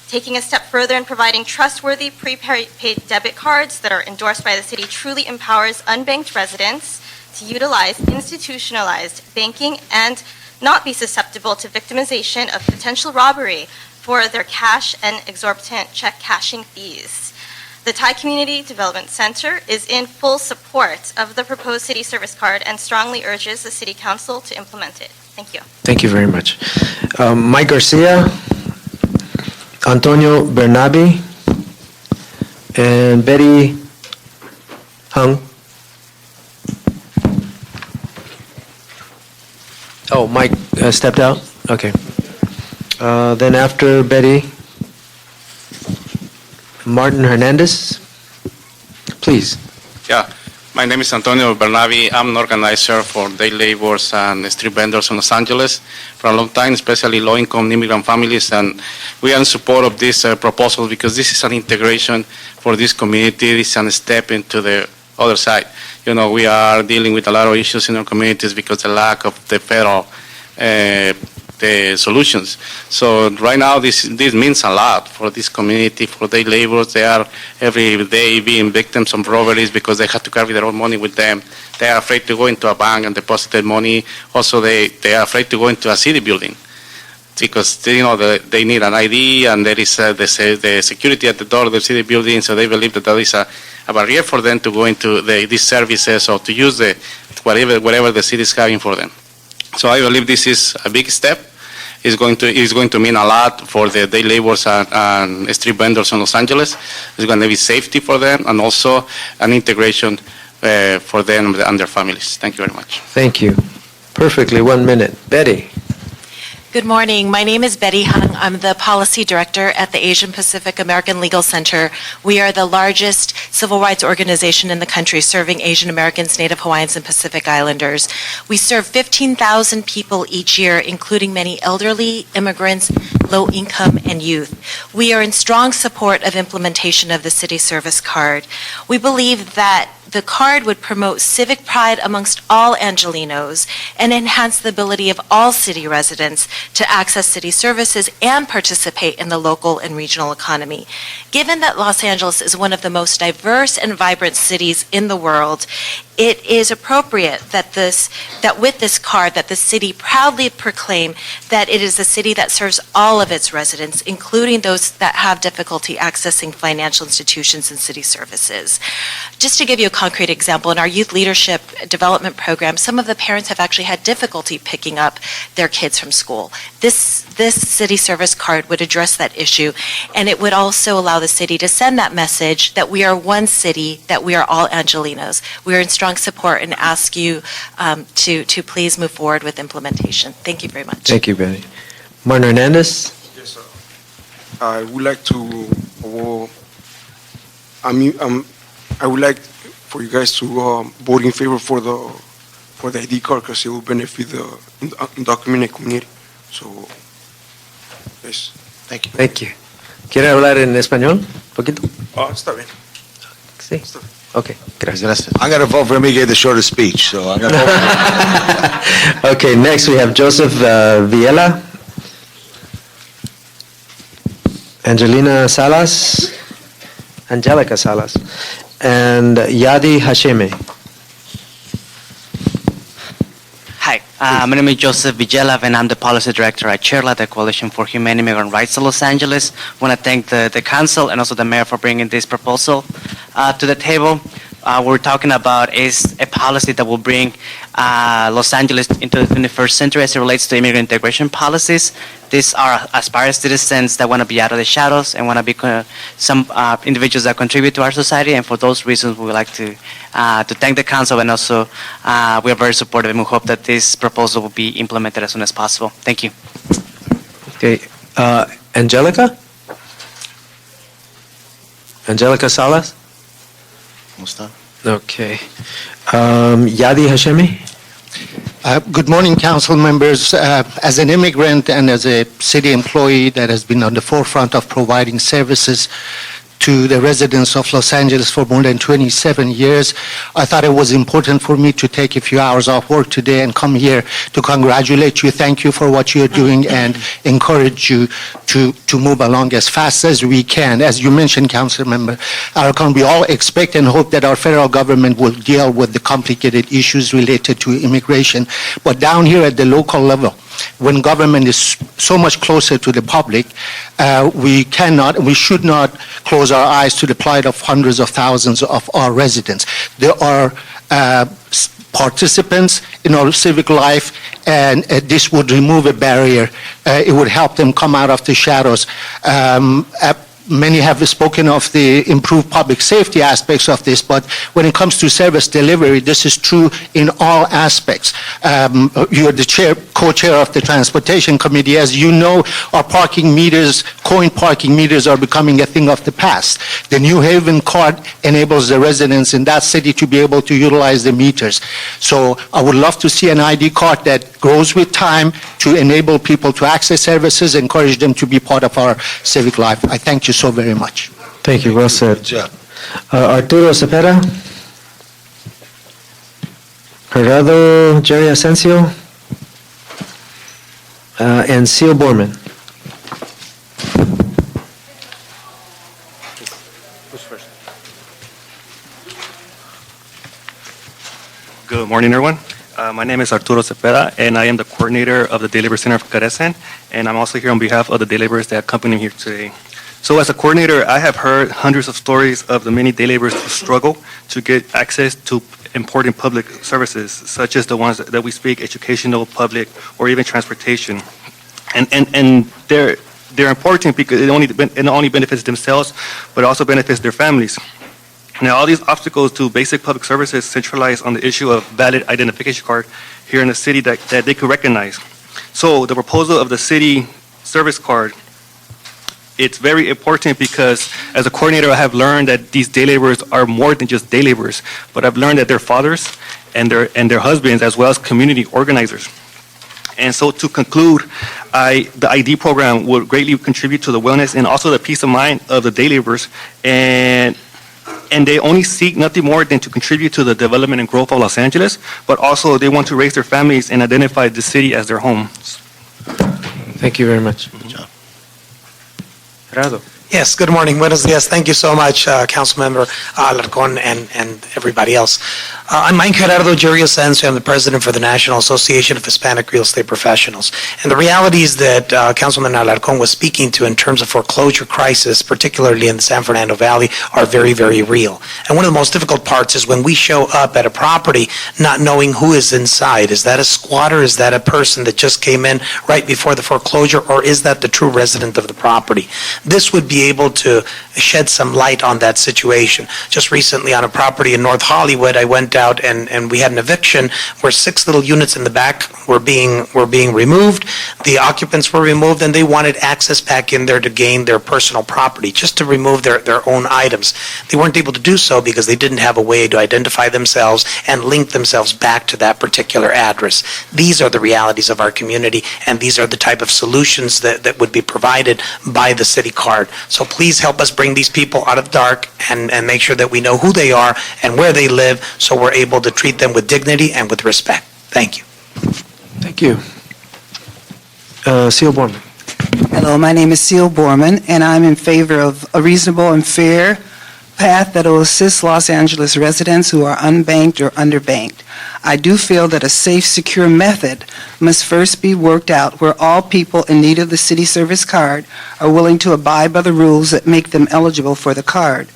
Taking a step further and providing trustworthy prepaid debit cards that are endorsed by the city truly empowers unbanked residents to utilize institutionalized banking and not be susceptible to victimization of potential robbery for their cash and exorbitant check cashing fees. The Thai Community Development Center is in full support of the proposed city service card and strongly urges the City Council to implement it. Thank you. Thank you very much. Mike Garcia, Antonio Bernabe, And Betty Hung. Oh, Mike stepped out? Okay. Then after Betty, Martin Hernandez, please. Yeah, my name is Antonio Bernavi. I'm an organizer for day laborers and street vendors in Los Angeles for a long time, especially low-income immigrant families, and we are in support of this proposal because this is an integration for this community. It's a step into the other side. You know, we are dealing with a lot of issues in our communities because the lack of the federal the solutions. So right now, this means a lot for this community, for day laborers. They are every day being victims of robberies because they have to carry their own money with them. They are afraid to go into a bank and deposit their money. Also, they are afraid to go into a city building because they need an ID and there is the security at the door of the city building. So they believe that is a barrier for them to go into these services or to use whatever the city is having for them. So I believe this is a big step. It's going to mean a lot for the day laborers and street vendors in Los Angeles. It's going to be safety for them and also an integration for them and their families. Thank you very much. Thank you. Perfectly, 1 minute. Betty. Good morning. My name is Betty Hung. I'm the Policy Director at the Asian Pacific American Legal Center. We are the largest civil rights organization in the country serving Asian Americans, Native Hawaiians, and Pacific Islanders. We serve 15,000 people each year, including many elderly, immigrants, low income, and youth. We are in strong support of implementation of the City Service Card. We believe that the card would promote civic pride amongst all Angelinos and enhance the ability of all city residents to access city services and participate in the local and regional economy. Given that Los Angeles is one of the most diverse and vibrant cities in the world, it is appropriate that with this card that the city proudly proclaim that it is a city that serves all of its residents, including those that have difficulty accessing financial institutions and city services. Just to give you a concrete example, in our youth leadership development program, some of the parents have actually had difficulty picking up their kids from school. This city service card would address that issue, and it would also allow the city to send that message that we are one city, that we are all Angelinos. We are in strong support and ask you to please move forward with implementation. Thank you very much. Thank you, Betty. Martin Hernandez. Yes, sir. I would like to, I would like for you guys to vote in favor for the ID card because it will benefit the undocumented community. So, yes, thank you. Thank you. ¿Quiere hablar en español? ¿Poquito? Está bien. Sí. Está bien. Okay, gracias. I'm going to vote for him. He gave the shortest speech, so I'm going to vote for him. Okay, next we have Joseph Villela, Angelica Salas, and Yadi Hashemi. Hi, my name is Joseph Villela, and I'm the Policy Director at Sherlock, the Coalition for Humane Immigrant Rights in Los Angeles. I want to thank the Council and also the Mayor for bringing this proposal to the table. What we're talking about is a policy that will bring Los Angeles into the 21st century as it relates to immigrant integration policies. These are aspiring citizens that want to be out of the shadows and want to be some individuals that contribute to our society, and for those reasons we would like to thank the Council, and also we are very supportive and we hope that this proposal will be implemented as soon as possible. Thank you. Okay, Angelica Salas? Okay. Yadi Hashemi? Good morning, council members. As an immigrant and as a city employee that has been on the forefront of providing services to the residents of Los Angeles for more than 27 years, I thought it was important for me to take a few hours off work today and come here to congratulate you, thank you for what you're doing, and encourage you to move along as fast as we can. As you mentioned, Council Member Alarcon, we all expect and hope that our federal government will deal with the complicated issues related to immigration. But down here at the local level, when government is so much closer to the public, we should not close our eyes to the plight of hundreds of thousands of our residents. There are participants in our civic life, and this would remove a barrier. It would help them come out of the shadows. Many have spoken of the improved public safety aspects of this, but when it comes to service delivery, this is true in all aspects. You're the co-chair of the Transportation Committee. As you know, our parking meters, coin parking meters are becoming a thing of the past. The New Haven card enables the residents in that city to be able to utilize the meters. So I would love to see an ID card that grows with time to enable people to access services, encourage them to be part of our civic life. I thank you so very much. Thank you, well said. Good job. Arturo Cepeda, Gerardo Jerry Asensio, and Seal Borman. Good morning, everyone. My name is Arturo Cepeda, and I am the coordinator of the Day Labor Center of Carecen, and I'm also here on behalf of the day laborers that accompany me here today. So as a coordinator, I have heard hundreds of stories of the many day laborers who struggle to get access to important public services, such as the ones that we speak, educational, public, or even transportation. And they're important because it not only benefits themselves, but it also benefits their families. Now, all these obstacles to basic public services centralize on the issue of valid identification card here in the city that they could recognize. So the proposal of the city service card, it's very important because as a coordinator, I have learned that these day laborers are more than just day laborers, but I've learned that they're fathers and their husbands, as well as community organizers. And so to conclude, the ID program will greatly contribute to the wellness and also the peace of mind of the day laborers. And they only seek nothing more than to contribute to the development and growth of Los Angeles, but also they want to raise their families and identify the city as their home. Thank you very much. Gerardo. Yes, good morning. Buenos dias. Thank you so much, Councilmember Alarcón and everybody else. I'm Gerardo Jerry Asensio. I'm the president for the National Association of Hispanic Real Estate Professionals. And the realities that Councilman Alarcón was speaking to in terms of foreclosure crisis, particularly in the San Fernando Valley, are very, very real. And one of the most difficult parts is when we show up at a property not knowing who is inside. Is that a squatter? Is that a person that just came in right before the foreclosure? Or is that the true resident of the property? This would be able to shed some light on that situation. Just recently on a property in North Hollywood, I went out and we had an eviction where 6 little units in the back were being removed. The occupants were removed and they wanted access back in there to gain their personal property, just to remove their own items. They weren't able to do so because they didn't have a way to identify themselves and link themselves back to that particular address. These are the realities of our community, and these are the type of solutions that would be provided by the city card. So please help us bring these people out of the dark and make sure that we know who they are and where they live, so we're able to treat them with dignity and with respect. Thank you. Thank you. Seal Borman. Hello, my name is Seal Borman, and I'm in favor of a reasonable and fair path that will assist Los Angeles residents who are unbanked or underbanked. I do feel that a safe, secure method must first be worked out where all people in need of the city service card are willing to abide by the rules that make them eligible for the card.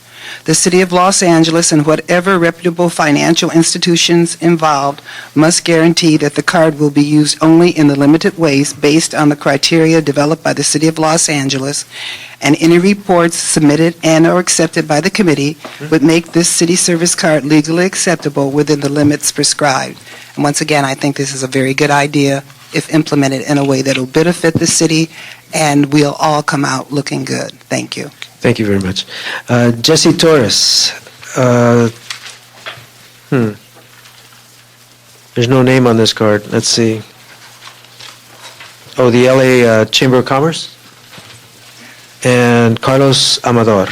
The City of Los Angeles and whatever reputable financial institutions involved must guarantee that the card will be used only in the limited ways based on the criteria developed by the City of Los Angeles, and any reports submitted and or accepted by the committee would make this city service card legally acceptable within the limits prescribed. And once again, I think this is a very good idea if implemented in a way that will benefit the city, and we'll all come out looking good. Thank you. Thank you very much. Jesse Torres. There's no name on this card. Let's see. Oh, the LA Chamber of Commerce. And Carlos Amador.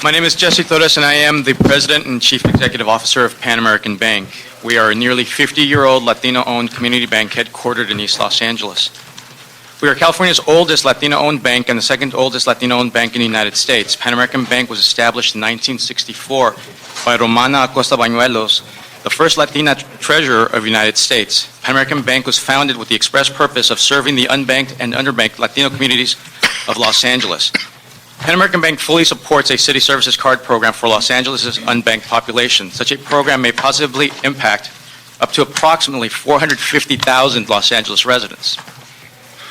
My name is Jesse Torres, and I am the President and Chief Executive Officer of Pan American Bank. We are a nearly 50-year-old Latino-owned community bank headquartered in East Los Angeles. We are California's oldest Latino-owned bank and the second oldest Latino-owned bank in the United States. Pan American Bank was established in 1964 by Romana Acosta Bañuelos, the first Latina treasurer of the United States. Pan American Bank was founded with the express purpose of serving the unbanked and underbanked Latino communities of Los Angeles. Pan American Bank fully supports a city services card program for Los Angeles' unbanked population. Such a program may positively impact up to approximately 450,000 Los Angeles residents.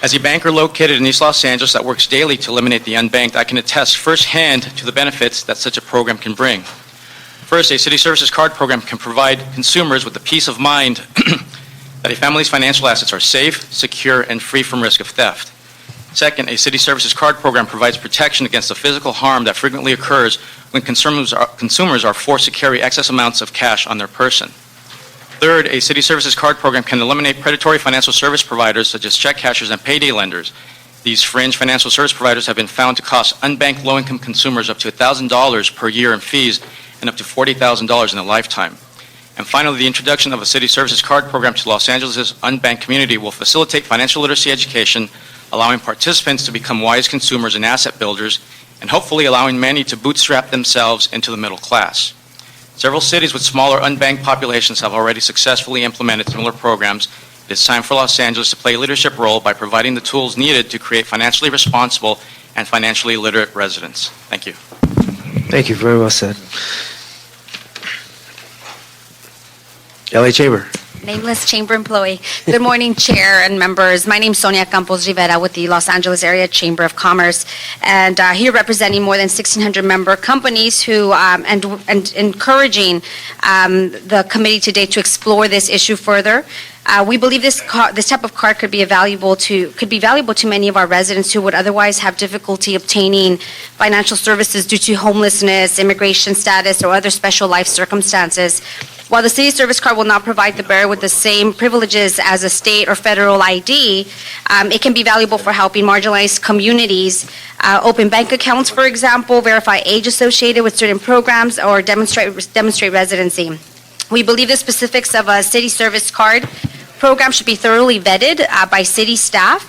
As a banker located in East Los Angeles that works daily to eliminate the unbanked, I can attest firsthand to the benefits that such a program can bring. First, a city services card program can provide consumers with the peace of mind that a family's financial assets are safe, secure, and free from risk of theft. Second, a city services card program provides protection against the physical harm that frequently occurs when consumers are forced to carry excess amounts of cash on their person. Third, a city services card program can eliminate predatory financial service providers such as check cashers and payday lenders. These fringe financial service providers have been found to cost unbanked low-income consumers up to $1,000 per year in fees and up to $40,000 in a lifetime. And finally, the introduction of a city services card program to Los Angeles' unbanked community will facilitate financial literacy education, allowing participants to become wise consumers and asset builders, and hopefully allowing many to bootstrap themselves into the middle class. Several cities with smaller unbanked populations have already successfully implemented similar programs. It is time for Los Angeles to play a leadership role by providing the tools needed to create financially responsible and financially literate residents. Thank you. Thank you. Very well said. LA Chamber. Nameless Chamber employee. Good morning, Chair and members. My name is Sonia Campos Rivera with the Los Angeles Area Chamber of Commerce, and here representing more than 1,600 member companies who and encouraging the committee today to explore this issue further. We believe this type of card could be valuable to many of our residents who would otherwise have difficulty obtaining financial services due to homelessness, immigration status, or other special life circumstances. While the city service card will not provide the bearer with the same privileges as a state or federal ID, it can be valuable for helping marginalized communities open bank accounts, for example, verify age associated with certain programs, or demonstrate residency. We believe the specifics of a city service card program should be thoroughly vetted by city staff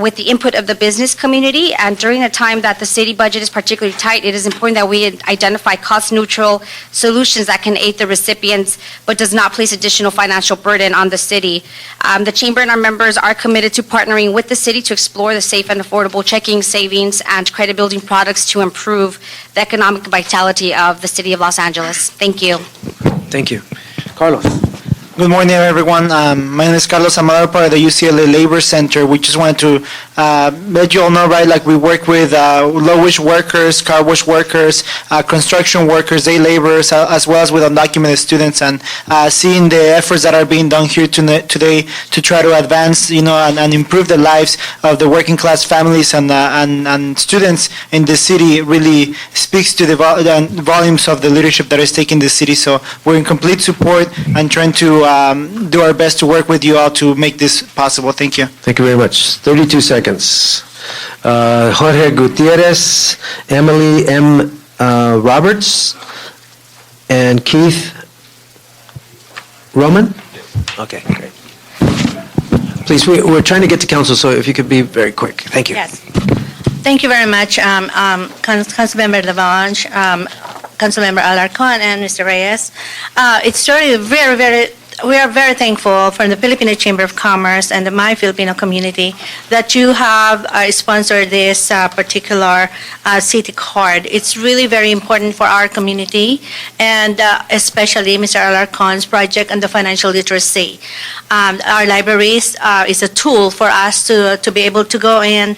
with the input of the business community. And during a time that the city budget is particularly tight, it is important that we identify cost-neutral solutions that can aid the recipients, but does not place additional financial burden on the city. The Chamber and our members are committed to partnering with the city to explore the safe and affordable checking, savings, and credit-building products to improve the economic vitality of the city of Los Angeles. Thank you. Thank you. Carlos. Good morning, everyone. My name is Carlos Amador, part of the UCLA Labor Center. We just wanted to let you all know, right, like we work with low-wage workers, car wash workers, construction workers, day laborers, as well as with undocumented students, and seeing the efforts that are being done here today to try to advance, and improve the lives of the working class families and students in the city really speaks to the volumes of the leadership that is taking the city. So we're in complete support and trying to do our best to work with you all to make this possible. Thank you. Thank you very much. 32 seconds. Jorge Gutierrez, Emily M. Roberts, and Keith Roman? Okay, great. Please, we're trying to get to council, so if you could be very quick. Thank you. Yes. Thank you very much, Councilmember Lavange, Councilmember Alarcon, and Mr. Reyes. It's really we are very thankful from the Filipino Chamber of Commerce and the My Filipino community that you have sponsored this particular city card. It's really very important for our community, and especially Mr. Alarcon's project on the financial literacy. Our libraries is a tool for us to be able to go in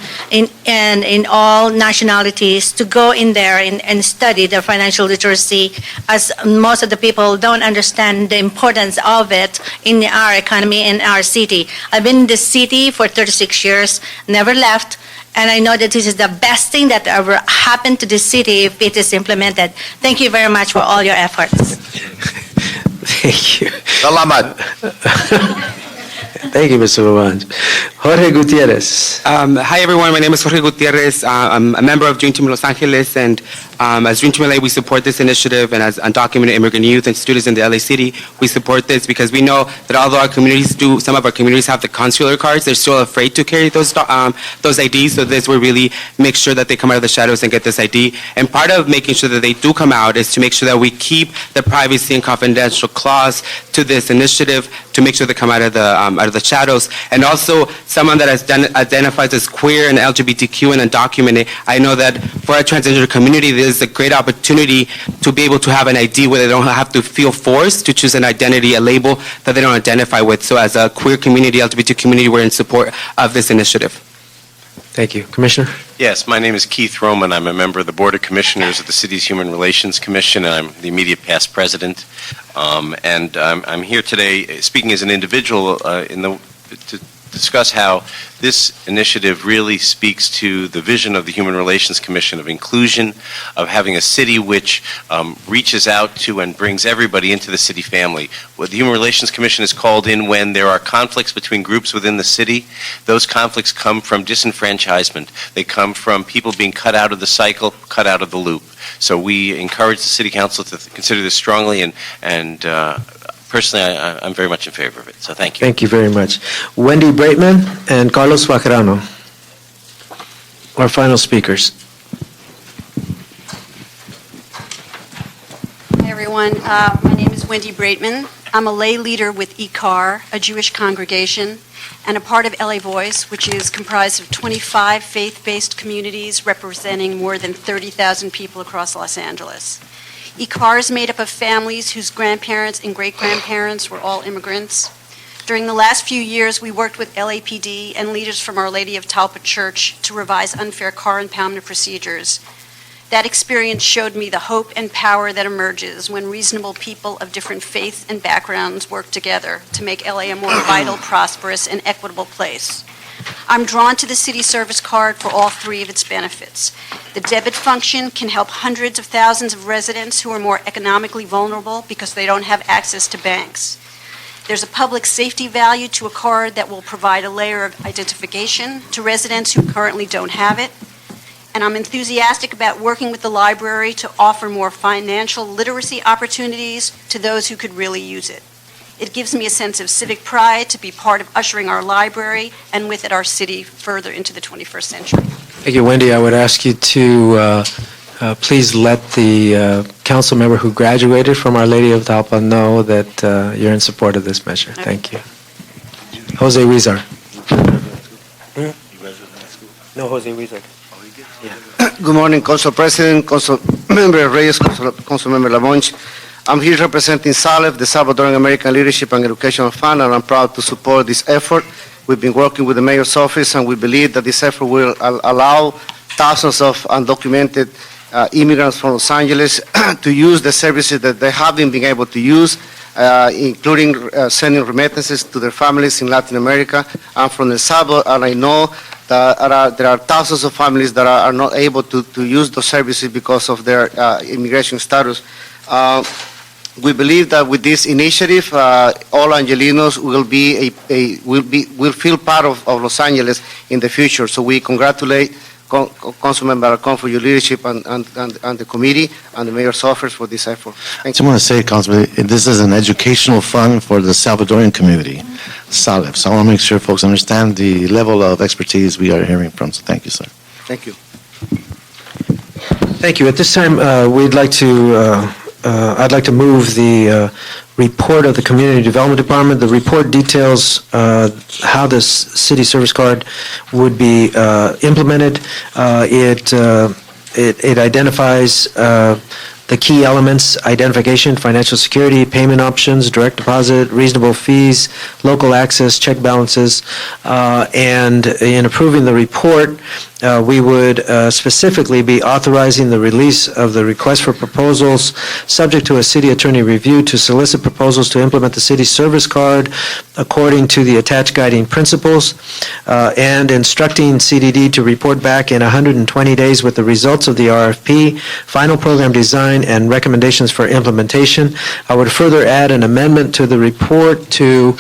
all nationalities, to go in there and study the financial literacy, as most of the people don't understand the importance of it in our economy, in our city. I've been in this city for 36 years, never left, and I know that this is the best thing that ever happened to this city if it is implemented. Thank you very much for all your efforts. Thank you. Salamat. Thank you, Mr. Lavange. Jorge Gutierrez. Hi, everyone. My name is Jorge Gutierrez. I'm a member of Dream Team Los Angeles, and as Dream Team LA, we support this initiative, and as undocumented immigrant youth and students in the LA city, we support this because we know that although some of our communities have the consular cards, they're still afraid to carry those IDs, so this will really make sure that they come out of the shadows and get this ID. And part of making sure that they do come out is to make sure that we keep the privacy and confidential clause to this initiative to make sure they come out of the shadows. And also, someone that identifies as queer and LGBTQ and undocumented, I know that for our transgender community, there's a great opportunity to be able to have an ID where they don't have to feel forced to choose an identity, a label that they don't identify with. So as a queer community, LGBT community, we're in support of this initiative. Thank you. Commissioner? Yes, my name is Keith Roman. I'm a member of the Board of Commissioners of the City's Human Relations Commission, and I'm the immediate past president. I'm here today speaking as an individual to discuss how this initiative really speaks to the vision of the Human Relations Commission of inclusion, of having a city which reaches out to and brings everybody into the city family. What the Human Relations Commission is called in when there are conflicts between groups within the city. Those conflicts come from disenfranchisement. They come from people being cut out of the cycle, cut out of the loop. So we encourage the City Council to consider this strongly, and personally, I'm very much in favor of it. So thank you. Thank you very much. Wendy Breitman and Carlos Suacrano, our final speakers. Hi, everyone. My name is Wendy Breitman. I'm a lay leader with ICAR, a Jewish congregation, and a part of LA Voice, which is comprised of 25 faith-based communities representing more than 30,000 people across Los Angeles. ICAR is made up of families whose grandparents and great-grandparents were all immigrants. During the last few years, we worked with LAPD and leaders from Our Lady of Talpa Church to revise unfair car impoundment procedures. That experience showed me the hope and power that emerges when reasonable people of different faiths and backgrounds work together to make LA a more vital, prosperous, and equitable place. I'm drawn to the city service card for all three of its benefits. The debit function can help hundreds of thousands of residents who are more economically vulnerable because they don't have access to banks. There's a public safety value to a card that will provide a layer of identification to residents who currently don't have it. And I'm enthusiastic about working with the library to offer more financial literacy opportunities to those who could really use it. It gives me a sense of civic pride to be part of ushering our library and with it our city further into the 21st century. Thank you, Wendy. I would ask you to please let the council member who graduated from Our Lady of Talpa know that you're in support of this measure. Okay. Thank you. Jose Huizar. No, Jose Huizar. Good morning, Council President, Council Member Reyes, Council Member Lamonch. I'm here representing SALEF, the Salvadoran American Leadership and Educational Fund, and I'm proud to support this effort. We've been working with the Mayor's Office, and we believe that this effort will allow thousands of undocumented immigrants from Los Angeles to use the services that they haven't been able to use, including sending remittances to their families in Latin America. I'm from El Salvador, and I know that there are thousands of families that are not able to use those services because of their immigration status. We believe that with this initiative, all Angelinos will feel part of Los Angeles in the future. So we congratulate Councilmember Alcon for your leadership and the committee and the Mayor's office for this effort. I just want to say, Councilman, this is an educational fund for the Salvadoran community, SALEF. So I want to make sure folks understand the level of expertise we are hearing from. So thank you, sir. Thank you. Thank you. At this time, I'd like to move the report of the Community Development Department. The report details how this city service card would be implemented. It identifies the key elements: identification, financial security, payment options, direct deposit, reasonable fees, local access, check balances. And in approving the report, we would specifically be authorizing the release of the request for proposals subject to a city attorney review to solicit proposals to implement the city service card according to the attached guiding principles, and instructing CDD to report back in 120 days with the results of the RFP, final program design, and recommendations for implementation. I would further add an amendment to the report to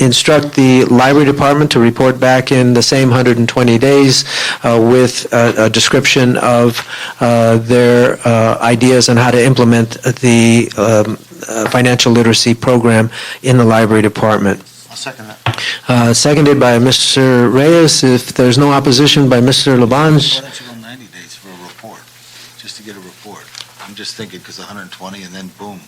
instruct the library department to report back in the same 120 days with a description of their ideas on how to implement the financial literacy program in the library department. I'll second that. Seconded by Mr. Reyes. If there's no opposition by Mr. Labange. Why don't you go 90 days for a report, just to get a report? I'm just thinking because 120 and then boom.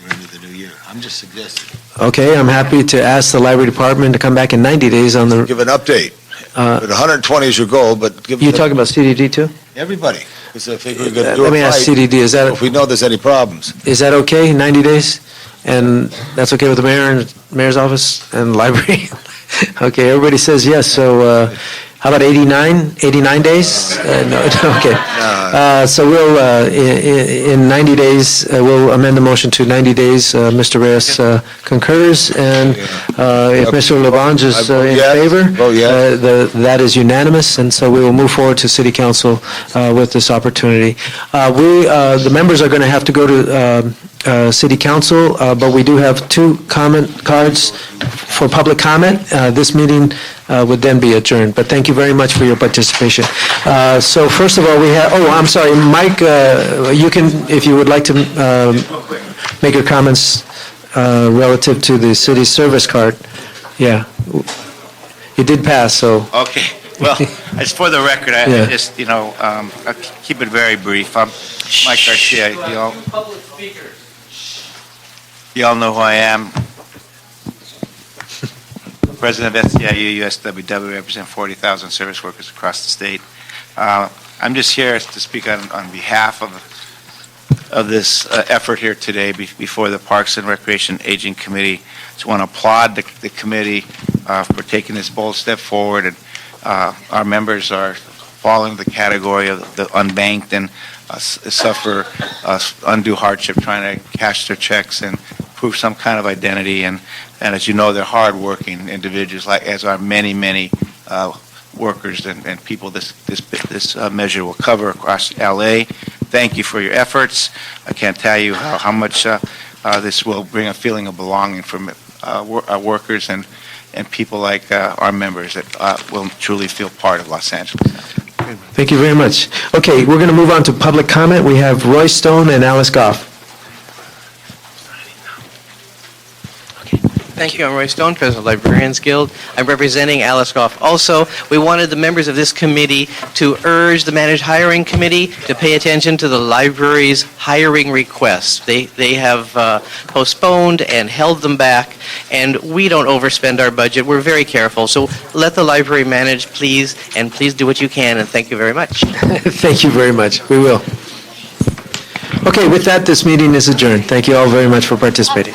We're into the new year. I'm just suggesting. Okay, I'm happy to ask the library department to come back in 90 days on the, Give an update. But 120 is your goal, but give you talking about CDD too? everybody. Because if we're going to do Let it me ask right, CDD, is if we know there's any problems. that okay, 90 days? And that's okay with the mayor and mayor's office and the library? Okay, everybody says yes, so how about 89 days? No, okay. So we'll, in 90 days, we'll amend the motion to 90 days. Mr. Reyes concurs, and if Mr. Labange is in favor, that is unanimous, and so we will move forward to city council with this opportunity. The members are going to have to go to city council, but we do have 2 comment cards for public comment. This meeting would then be adjourned, but thank you very much for your participation. So first of all, we have, I'm sorry, Mike, you can, if you would like to make your comments relative to the city service card. Yeah. It did pass, so. Okay, well, as for the record, I Yeah. just, I'll keep it very brief. I'm Mike Garcia, you all know who I am. President of SEIU, USWW, represent 40,000 service workers across the state. I'm just here to speak on behalf of this effort here today before the Parks and Recreation Aging Committee. Just want to applaud the committee for taking this bold step forward, and our members are falling the category of the unbanked and suffer undue hardship trying to cash their checks and prove some kind of identity. And as you know, they're hardworking individuals, like as are many workers and people this measure will cover across LA. Thank you for your efforts. I can't tell you how much this will bring a feeling of belonging from our workers and people like our members that will truly feel part of Los Angeles. Thank you very much. Okay, we're going to move on to public comment. We have Roy Stone and Alice Goff. Thank you. I'm Roy Stone, President of Librarians Guild. I'm representing Alice Goff. Also, we wanted the members of this committee to urge the Managed Hiring Committee to pay attention to the library's hiring requests. They have postponed and held them back, and we don't overspend our budget. We're very careful. So let the library manage, please, and please do what you can, and thank you very much. Thank you very much. We will. Okay, with that, this meeting is adjourned. Thank you all very much for participating.